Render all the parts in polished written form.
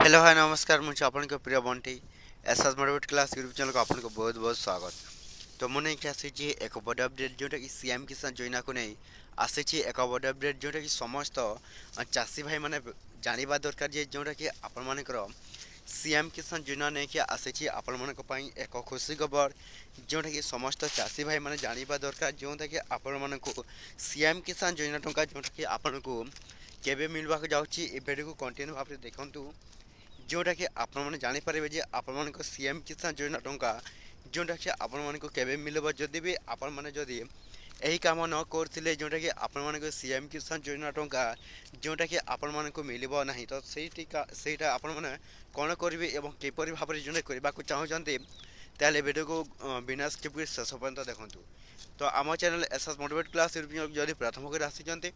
Hello hi नमस्कार मुझे आपन प्रिय Bunty SS motivate class YouTube channel को आपन बहुत बहुत स्वागत। तो मुझे एक आसी एक बड़ अपडेट जोटा कि सीएम किसान योजना को नहीं आसी एक बड़ अपडेट जोटा कि समस्त चाषी भाई मैंने जानवा दरकार जे जोटा कि आपण मानकर सीएम किसान योजना नहीं कि आसी आपण मान एक खुशी खबर जोटा कि समस्त चाषी भाई मैंने जानवा दरकार जोटा कि आपण मान सीएम किसान योजना टंका जोटा कि आपन को केबे मिलवा जाऊँगी ए वीडियो को कंटिन्यू भाव देखूँ जोटा कि आपण जानीपारे जे आपण सीएम किसान योजना टंका जोटा कि आपण केबे मिलबो जदि भी आपण माने जदि यही काम न करथिले जोटा कि आपण सीएम किसान योजना टंका जोटा कि आपण मानक मिलबो नाही तो सेटा आपण माने कोन करिवे एवं किपरि भाबरे जोने करबा को चाहउचंती ताले वीडियो को बिना स्किप कर शेष पर्यंत देखंतु। तो आम चैनल एसएस मोटिवेट क्लास जदि प्रथम कर आसीचंती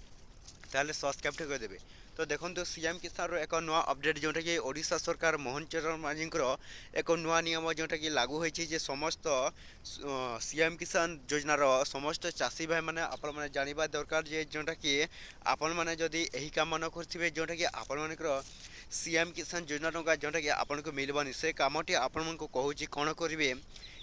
ताले सब्सक्राइब कर देबे। तो देखो सीएम किसान एक नुआ अपडेट जोटा कि ओडिशा सरकार मोहन चरण माझींकर एक नुआ नियम जोटा कि लागू होती समस्त सीएम किसान योजनार समस्त चाषी भाई मैंने आपण मैंने जानवा दरकार जे जोटा कि आपण मैंने जदि यही काम न करेंगे जोटा कि आपण मानकर सीएम किसान योजना टंका जोटा कि आपन को मिलबनी से कामटी आपण को कहूँ कौन करेंगे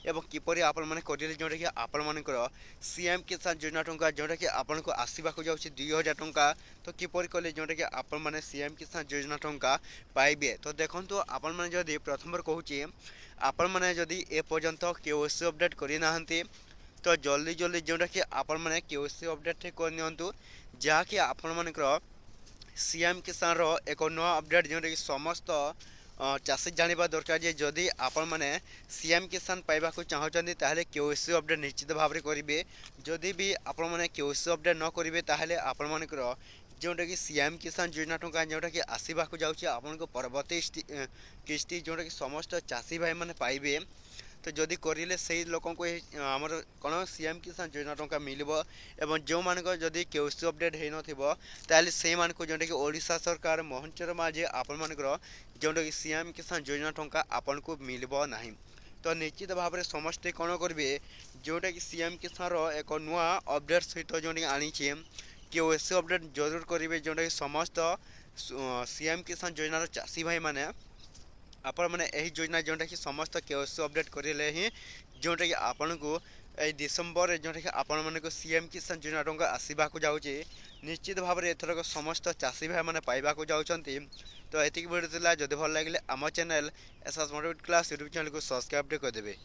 एवं किपरि आपण मैंने करेंगे जोटा कि आपण मानकर सीएम किसान योजना टंका जोटा कि आपन को आसवाक जाऊँगी 2000 टंका तो किपरि कले जोटा कि आपण मैंने सीएम किसान योजना टंका पाइबे। तो देखो आपण मैंने जदि प्रथम कहूँ आपण मैंने जदि ए पर्यंत केओसी अपडेट करना तो जल्दी जल्दी जोटा कि आपण मैंने केओसी अपडेट करनी जहाँकि आपण मानकर सीएम किसान रो एक नुआ अपडेट जोटा कि समस्त चाषी जानवा दरकार जे जदि आपण मैंने सीएम किसान पाइबा को चाहते ताहले केओसी अपडेट निश्चित भाव में करेंगे जदि भी आपण मैंने केओसी अपडेट न करेंगे ताहले आपण मानकर जोटा कि सीएम किसान योजना टंका जोटा कि आसवाक जाऊँगी आपण को परवर्ती किस्ती जोटा कि समस्त चाषी भाई मैंने पाइबे। तो जदि करेंगे से लोक आमर कौन सीएम किसान योजना टंका मिलबो एवं जो मान जदि केओसी अपडेट हो नाले से जोटा कि ओडिशा सरकार मोहन चरण माझी आपण मानकर जोटा कि सीएम किसान योजना टंका आपन को मिलबो नाही। तो निश्चित भाव में समस्ते कौन करेंगे जोटा कि सीएम किसान एक नुआ अपडेट सहित जो आनी केओसी अपडेट जरूर करेंगे जोटा कि समस्त सीएम किसान योजनार चाषी भाई मैंने आपण मैंने यही योजना जोटा कि समस्त केओसी अपडेट करें ही जोटा कि आपण को यही डिसेम्बर जोटा कि आपण मान को सीएम किसान योजना टंका आसवाक जाऊँगी निश्चित भाव में एथरक समस्त चाषी भाई मैंने पाइबा जाऊँगी। तो ये वीडियो जदि भल लगे आम channel SS motivate class YouTube channel को सब्सक्राइब कर देवे।